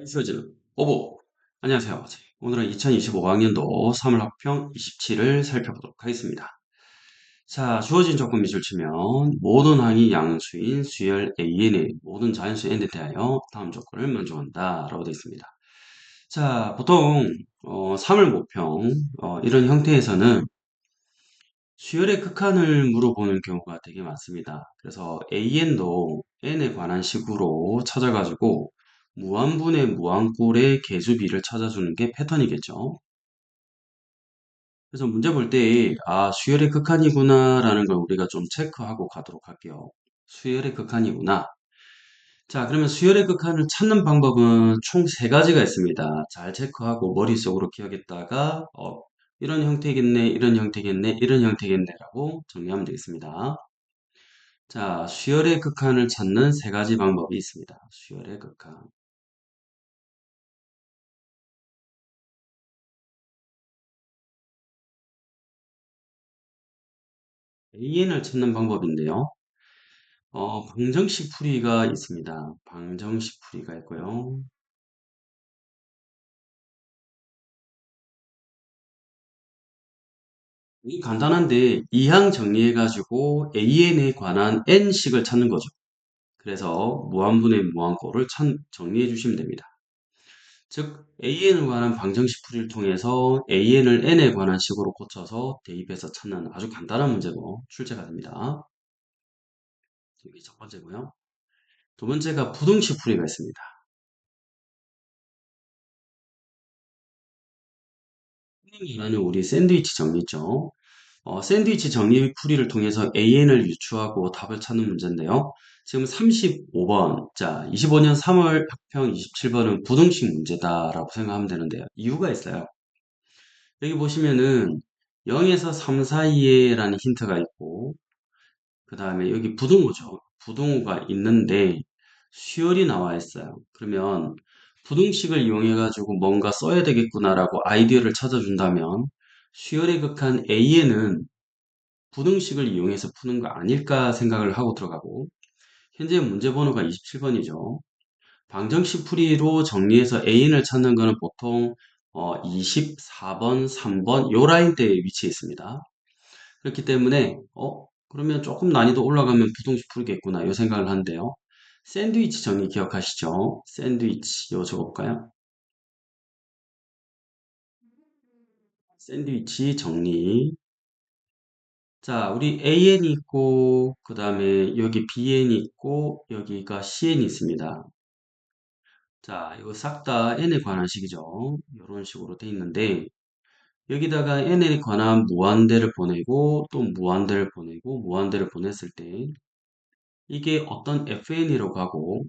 쉬워지는 오보. 안녕하세요. 오늘은 2025학년도 3월 학평 27을 살펴보도록 하겠습니다. 자, 주어진 조건 미술 치면 모든 항이 양수인 수열 AN의 모든 자연수 N에 대하여 다음 조건을 만족한다 라고 되어 있습니다. 자, 보통 3월 모평 이런 형태에서는 수열의 극한을 물어보는 경우가 되게 많습니다. 그래서 AN도 N에 관한 식으로 찾아가지고 무한분의 무한꼴의 개수비를 찾아주는 게 패턴이겠죠. 그래서 문제 볼 때, 수열의 극한이구나 라는 걸 우리가 좀 체크하고 가도록 할게요. 수열의 극한이구나. 자, 그러면 수열의 극한을 찾는 방법은 총 세 가지가 있습니다. 잘 체크하고 머릿속으로 기억했다가, 이런 형태겠네, 이런 형태겠네, 이런 형태겠네라고 정리하면 되겠습니다. 자, 수열의 극한을 찾는 세 가지 방법이 있습니다. 수열의 극한. AN을 찾는 방법인데요. 방정식 풀이가 있습니다. 방정식 풀이가 있고요. 이 간단한데, 이항 정리해가지고 AN에 관한 N식을 찾는 거죠. 그래서 무한분의 무한꼴을 정리해 주시면 됩니다. 즉, AN에 관한 방정식 풀이를 통해서 AN을 N에 관한 식으로 고쳐서 대입해서 찾는 아주 간단한 문제로 출제가 됩니다. 이게 첫 번째고요. 두 번째가 부등식 풀이가 있습니다. 이라는 우리 샌드위치 정리 있죠. 샌드위치 정리 풀이를 통해서 AN을 유추하고 답을 찾는 문제인데요. 지금 35번, 자, 25년 3월 학평 27번은 부등식 문제다라고 생각하면 되는데요. 이유가 있어요. 여기 보시면은 0에서 3 사이에라는 힌트가 있고, 그 다음에 여기 부등호죠. 부등호가 있는데 수열이 나와 있어요. 그러면 부등식을 이용해 가지고 뭔가 써야 되겠구나라고 아이디어를 찾아준다면 수열의 극한 A에는 부등식을 이용해서 푸는 거 아닐까 생각을 하고 들어가고, 현재 문제 번호가 27번이죠. 방정식 풀이로 정리해서 A인을 찾는 거는 보통 24번, 3번 요 라인대에 위치해 있습니다. 그렇기 때문에 그러면 조금 난이도 올라가면 부등식 풀겠구나 요 생각을 하는데요. 샌드위치 정리 기억하시죠? 샌드위치 요 적어볼까요? 샌드위치 정리. 자, 우리 AN이 있고, 그 다음에 여기 BN이 있고, 여기가 CN이 있습니다. 자, 이거 싹 다 N에 관한 식이죠. 이런 식으로 돼 있는데, 여기다가 N에 관한 무한대를 보내고, 또 무한대를 보내고, 무한대를 보냈을 때, 이게 어떤 FN이라고 하고,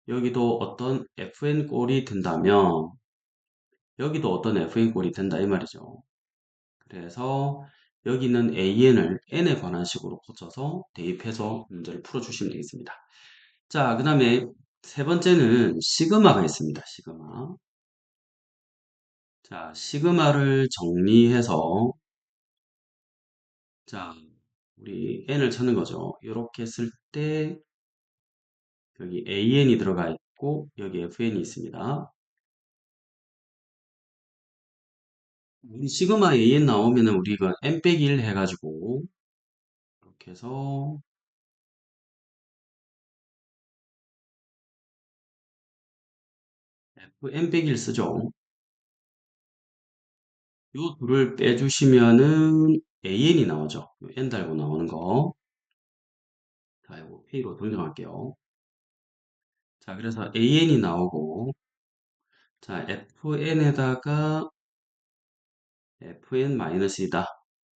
여기도 어떤 FN 꼴이 된다면, 여기도 어떤 FN 꼴이 된다, 이 말이죠. 그래서 여기는 AN을 N에 관한 식으로 고쳐서 대입해서 문제를 풀어주시면 되겠습니다. 자, 그 다음에 세 번째는 시그마가 있습니다. 시그마. 자, 시그마를 정리해서 자, 우리 n을 찾는 거죠. 이렇게 했을 때 여기 an이 들어가 있고 여기 fn이 있습니다. 우리 시그마 an 나오면은 우리가 n 빼기 1 해가지고 이렇게 해서 n 빼기 1 쓰죠. 요 둘을 빼주시면은 an이 나오죠. n 달고 나오는 거. 자, 이거 P로 정정할게요. 자, 그래서 an이 나오고 자, fn에다가 fn-이다.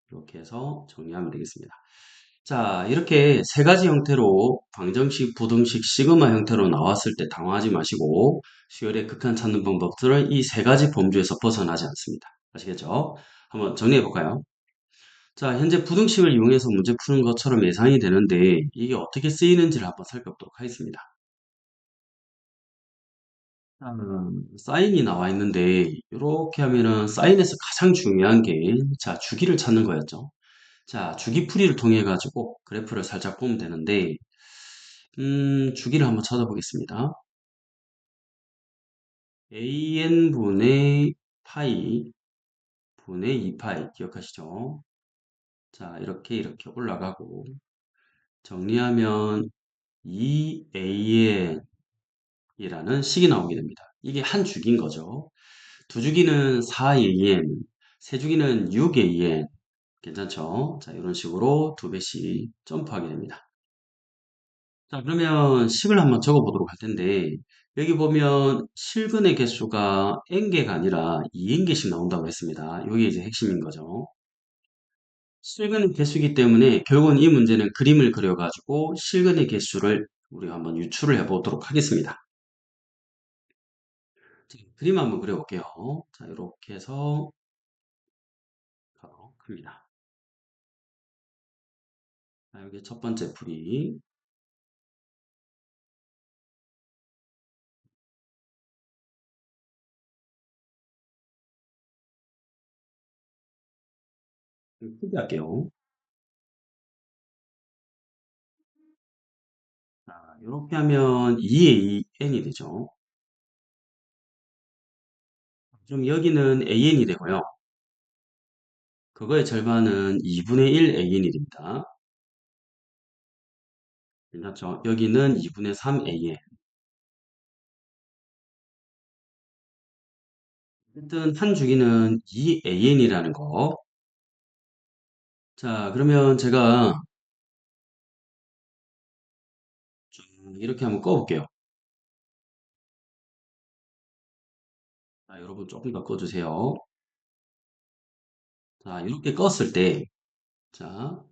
이렇게 해서 정리하면 되겠습니다. 자, 이렇게 세 가지 형태로 방정식, 부등식, 시그마 형태로 나왔을 때 당황하지 마시고 수열의 극한 찾는 방법들은 이 세 가지 범주에서 벗어나지 않습니다. 아시겠죠? 한번 정리해 볼까요? 자, 현재 부등식을 이용해서 문제 푸는 것처럼 예상이 되는데 이게 어떻게 쓰이는지를 한번 살펴보도록 하겠습니다. 사인이 나와 있는데 이렇게 하면은 사인에서 가장 중요한 게 자, 주기를 찾는 거였죠. 자, 주기풀이를 통해 가지고 그래프를 살짝 보면 되는데 주기를 한번 찾아보겠습니다. an분의 파이 분의 2파이 기억하시죠? 자, 이렇게 올라가고 정리하면 2an이라는 식이 나오게 됩니다. 이게 한 주기인 거죠. 두 주기는 4an, 세 주기는 6an. 괜찮죠? 자, 이런 식으로 두 배씩 점프하게 됩니다. 자, 그러면 식을 한번 적어 보도록 할 텐데, 여기 보면 실근의 개수가 n개가 아니라 2n개씩 나온다고 했습니다. 이게 이제 핵심인 거죠. 실근의 개수이기 때문에 결국은 이 문제는 그림을 그려가지고 실근의 개수를 우리가 한번 유추를 해보도록 하겠습니다. 자, 그림 한번 그려볼게요. 자, 이렇게 해서 가도록 합니다. 자, 여기 첫 번째 풀이 크게 할게요. 자, 이렇게 하면 2의 2n이 되죠. 그럼 여기는 an이 되고요. 그거의 절반은 2분의 1 an이 됩니다. 괜찮죠? 여기는 2분의 3 an. 어쨌든 한 주기는 2 an이라는 거. 자, 그러면 제가 이렇게 한번 꺼볼게요. 자, 여러분 조금 더 꺼주세요. 자, 이렇게 껐을 때, 자,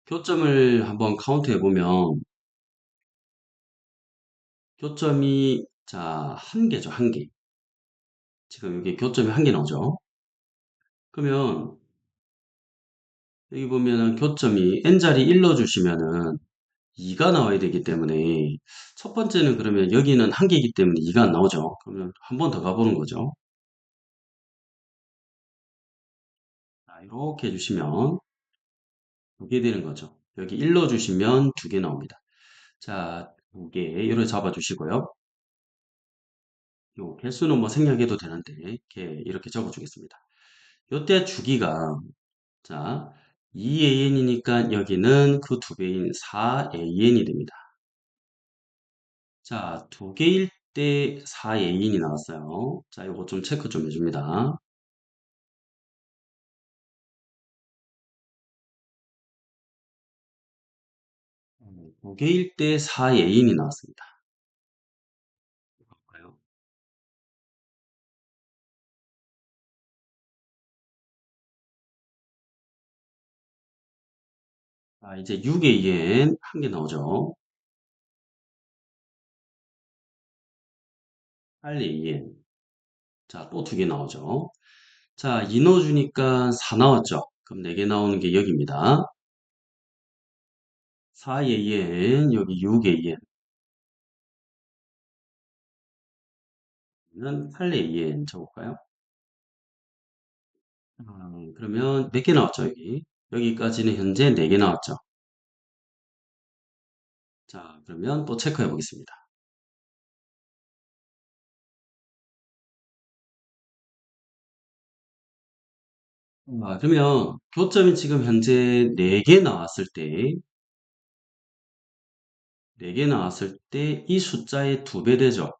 교점을 한번 카운트 해보면, 교점이, 자, 한 개죠, 한 개. 지금 여기 교점이 한 개 나오죠? 그러면, 여기 보면은 교점이 n자리 1 넣어주시면은 2가 나와야 되기 때문에, 첫 번째는 그러면 여기는 한 개이기 때문에 2가 안 나오죠? 그러면 한 번 더 가보는 거죠. 자, 이렇게 해주시면 두 개 되는 거죠. 여기 1 넣어주시면 두 개 나옵니다. 자, 두 개, 이렇게 잡아주시고요. 요 개수는 뭐 생략해도 되는데 이렇게 적어주겠습니다. 요때 주기가 자 2an이니까 여기는 그 두 배인 4an이 됩니다. 자, 두 개일 때 4an이 나왔어요. 자, 요거 좀 체크 좀 해줍니다. 두 개일 때 4an이 나왔습니다. 볼까요? 자, 이제 6an 한 개 나오죠. 8an. 자, 또 두 개 나오죠. 자, 2 넣어주니까 4 나왔죠. 그럼 4개 나오는 게 여기입니다. 4an, 여기 6an, 는 8an 적을까요? 그러면 몇 개 나왔죠, 여기? 여기까지는 현재 4개 나왔죠. 자, 그러면 또 체크해 보겠습니다. 그러면 교점이 지금 현재 4개 나왔을 때, 4개 나왔을 때 이 숫자의 2배 되죠.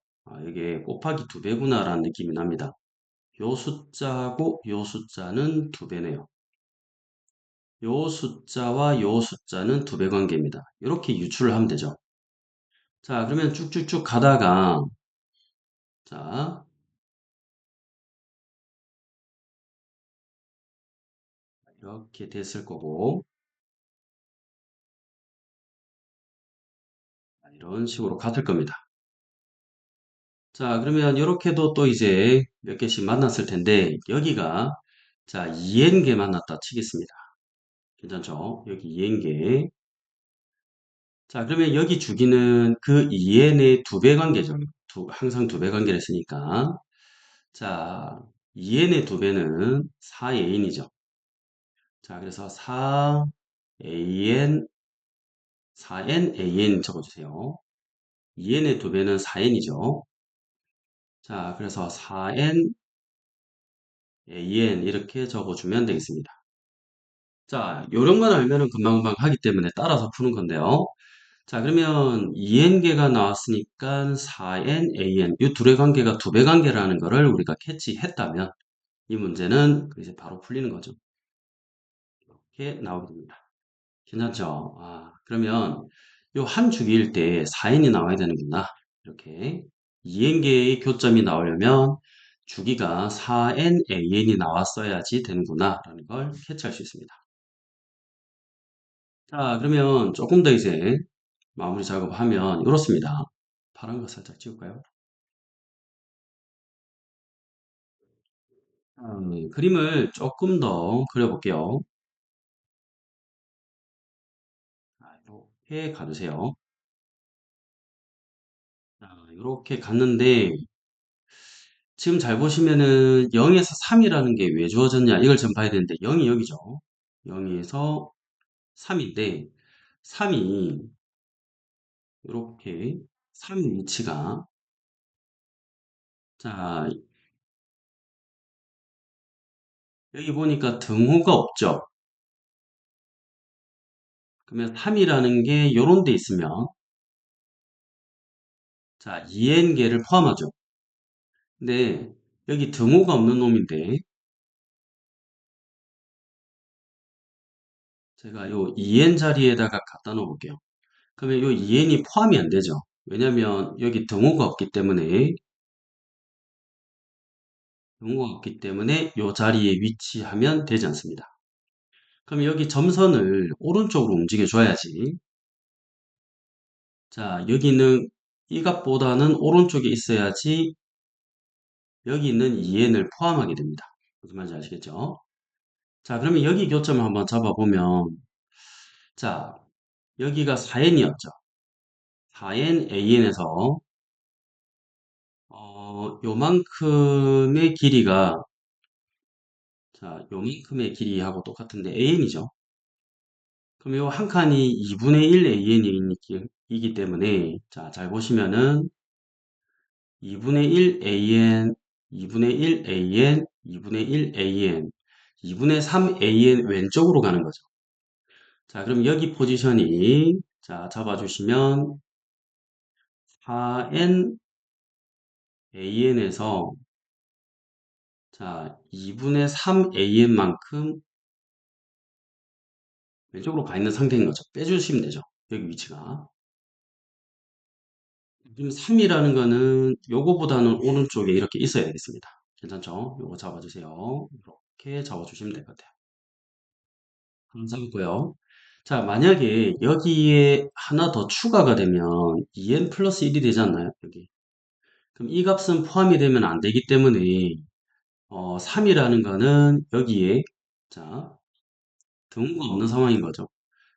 이게 곱하기 2배구나라는 느낌이 납니다. 요 숫자하고 요 숫자는 2배네요. 요 숫자와 요 숫자는 2배 관계입니다. 이렇게 유출을 하면 되죠. 자, 그러면 쭉쭉쭉 가다가, 자, 이렇게 됐을 거고, 이런 식으로 갔을 겁니다. 자, 그러면 이렇게도 또 이제 몇 개씩 만났을 텐데, 여기가, 자, 2n개 만났다 치겠습니다. 괜찮죠? 여기 2n개. 자, 그러면 여기 주기는 그 2n의 2배 관계죠. 항상 2배 관계를 쓰니까. 자, 2n의 2배는 4an이죠. 자, 그래서 4an, 4n, an 적어주세요. 2n의 2배는 4n이죠. 자, 그래서 4n an 이렇게 적어주면 되겠습니다. 자, 요런 건 알면은 금방금방 하기 때문에 따라서 푸는 건데요. 자, 그러면 2n개가 나왔으니까 4n an 이 둘의 관계가 두 배 관계라는 거를 우리가 캐치했다면 이 문제는 이제 바로 풀리는 거죠. 이렇게 나오게 됩니다. 괜찮죠? 아, 그러면 요 한 주기일 때 4n이 나와야 되는구나. 이렇게 2n개의 교점이 나오려면 주기가 4nan이 나왔어야지 되는구나 라는 걸 캐치할 수 있습니다. 자, 그러면 조금 더 이제 마무리 작업하면 이렇습니다. 파란 거 살짝 지울까요? 그림을 조금 더 그려볼게요. 자, 이렇게 가주세요. 자, 이렇게 갔는데 지금 잘 보시면은 0에서 3이라는 게 왜 주어졌냐 이걸 좀 봐야 되는데 0이 여기죠. 0에서 3인데 3이 이렇게 3 위치가 자 여기 보니까 등호가 없죠. 그러면 3이라는 게 요런 데 있으면 자 2n개를 포함하죠. 근데 여기 등호가 없는 놈인데 제가 요 2n 자리에다가 갖다 놓어 볼게요. 그러면 요 2n이 포함이 안 되죠. 왜냐면 여기 등호가 없기 때문에 요 자리에 위치하면 되지 않습니다. 그럼 여기 점선을 오른쪽으로 움직여 줘야지. 자, 여기는 이 값보다는 오른쪽에 있어야지 여기 있는 2n을 포함하게 됩니다. 무슨 말인지 아시겠죠? 자, 그러면 여기 교점을 한번 잡아보면 자, 여기가 4n이었죠. 4n an에서 요만큼의 길이가 자, 요만큼의 길이하고 똑같은데 an이죠. 그럼 요 한 칸이 2분의 1 an이기 때문에 자, 잘 보시면은 2분의 1 an, 2분의 1 an, 2분의 1 an, 2분의 3 an 왼쪽으로 가는 거죠. 자, 그럼 여기 포지션이 자, 잡아주시면 4n an에서 자, 2분의 3 an만큼 왼쪽으로 가 있는 상태인 거죠. 빼주시면 되죠. 여기 위치가. 지금 3이라는 거는 요거보다는 오른쪽에 이렇게 있어야 되겠습니다. 괜찮죠? 요거 잡아주세요. 이렇게 잡아주시면 될 것 같아요. 한번 잡았고요. 자, 만약에 여기에 하나 더 추가가 되면 2n 플러스 1이 되지 않나요? 여기. 그럼 이 값은 포함이 되면 안 되기 때문에 3이라는 거는 여기에 자, 등호가 없는 상황인 거죠.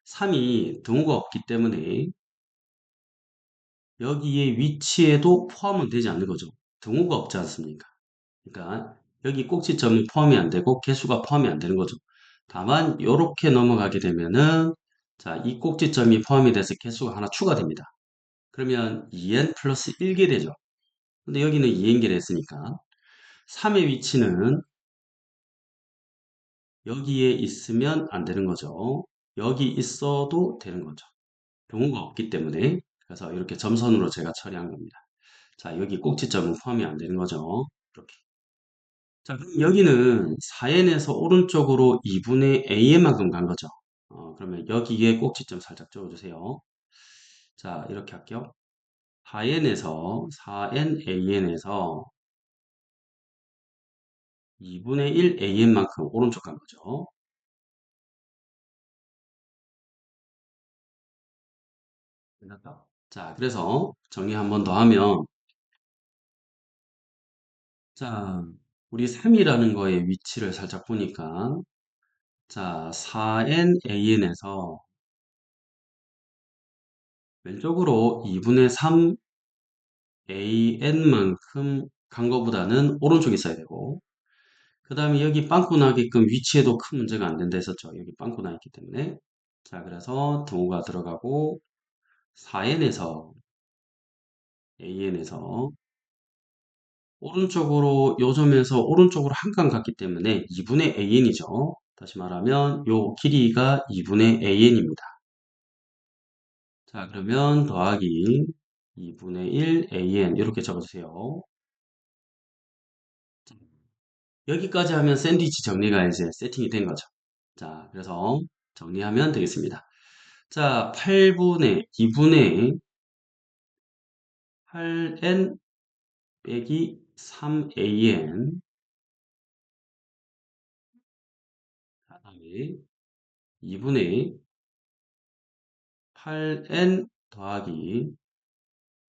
3이 등호가 없기 때문에 여기에 위치에도 포함은 되지 않는 거죠. 등호가 없지 않습니까? 그러니까 여기 꼭지점은 포함이 안 되고 개수가 포함이 안 되는 거죠. 다만 이렇게 넘어가게 되면은 자, 이 꼭지점이 포함이 돼서 개수가 하나 추가됩니다. 그러면 2n 플러스 1개 되죠. 근데 여기는 2n개를 했으니까 3의 위치는 여기에 있으면 안 되는 거죠. 여기 있어도 되는 거죠. 경우가 없기 때문에 그래서 이렇게 점선으로 제가 처리한 겁니다. 자, 여기 꼭지점은 포함이 안 되는 거죠. 이렇게. 자, 그럼 여기는 4n에서 오른쪽으로 2분의 a만큼 간 거죠. 그러면 여기에 꼭지점 살짝 적어주세요. 자, 이렇게 할게요. 4n에서 2분의 1 an만큼 오른쪽 간 거죠. 끝났다. 자, 그래서 정리 한 번 더 하면 자, 우리 3이라는 거의 위치를 살짝 보니까 자, 4nan에서 왼쪽으로 2분의 3 an만큼 간 거보다는 오른쪽에 있어야 되고 그 다음에 여기 빵꾸 나게끔 위치에도 큰 문제가 안 된다 했었죠. 여기 빵꾸 나 있기 때문에 자, 그래서 등호가 들어가고 4n에서 an에서 오른쪽으로 요점에서 오른쪽으로 한 칸 갔기 때문에 2분의 AN이죠. 다시 말하면 요 길이가 2분의 AN입니다. 자, 그러면 더하기 2분의 1 AN 이렇게 적어주세요. 여기까지 하면 샌드위치 정리가 이제 세팅이 된 거죠. 자, 그래서 정리하면 되겠습니다. 자, 8분의 2분의 8n 빼기 3an 그다음에 2분의 8n 더하기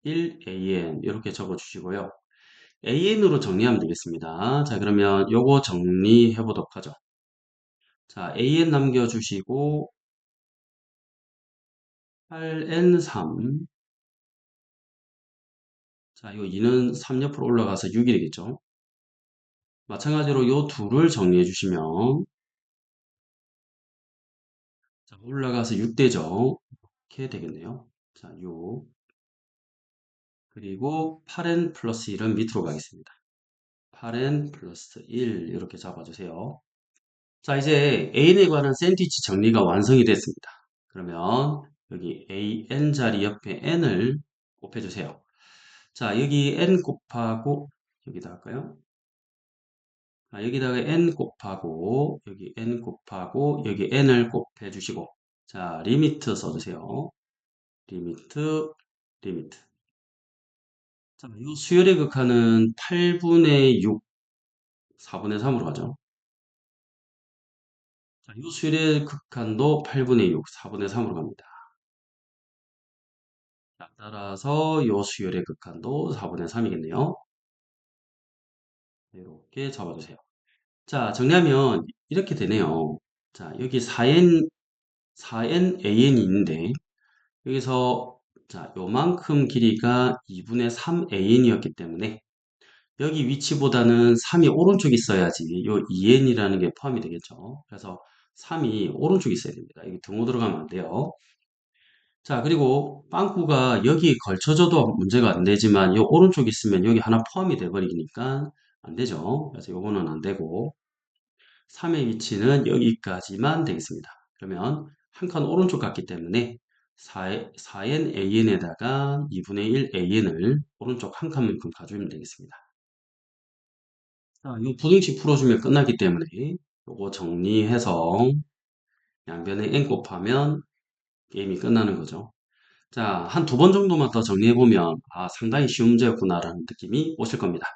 1an 이렇게 적어 주시고요. an으로 정리하면 되겠습니다. 자, 그러면 요거 정리해 보도록 하죠. 자, an 남겨주시고 8n3 자, 요 2는 3 옆으로 올라가서 6이 되겠죠. 마찬가지로 요 둘을 정리해 주시면 자, 올라가서 6되죠. 이렇게 되겠네요. 자, 6 그리고 8n 플러스 1은 밑으로 가겠습니다. 8n 플러스 1 이렇게 잡아주세요. 자, 이제 an에 관한 샌드위치 정리가 완성이 됐습니다. 그러면 여기 an 자리 옆에 n을 곱해주세요. 자, 여기 n 곱하고 여기다 할까요? 자, 여기다가 n 곱하고 여기 n 곱하고 여기 n을 곱해주시고 자, 리미트 써주세요. 리미트 리미트 자, 이 수열의 극한은 8분의 6 4분의 3으로 가죠. 자, 이 수열의 극한도 8분의 6 4분의 3으로 갑니다. 자, 따라서 이 수열의 극한도 4분의 3이겠네요. 이렇게 잡아주세요. 자, 정리하면 이렇게 되네요. 자, 여기 4nAn이 있는데 여기서 자, 요만큼 길이가 2분의 3AN이었기 때문에 여기 위치보다는 3이 오른쪽에 있어야지 요 2n이라는 게 포함이 되겠죠. 그래서 3이 오른쪽에 있어야 됩니다. 여기 등호 들어가면 안 돼요. 자, 그리고 빵꾸가 여기 걸쳐져도 문제가 안 되지만 요 오른쪽에 있으면 여기 하나 포함이 돼 버리니까 안 되죠. 그래서 요거는 안 되고 3의 위치는 여기까지만 되겠습니다. 그러면 한 칸 오른쪽 갔기 때문에 4n an에다가 2분의 1 an을 오른쪽 한 칸만큼 가주면 되겠습니다. 자, 이 부등식 풀어주면 끝나기 때문에 요거 정리해서 양변에 n 곱하면 게임이 끝나는 거죠. 자, 한 두 번 정도만 더 정리해보면 아, 상당히 쉬운 문제였구나라는 느낌이 오실 겁니다.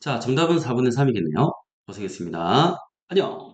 자, 정답은 4분의 3이겠네요. 고생했습니다. 안녕!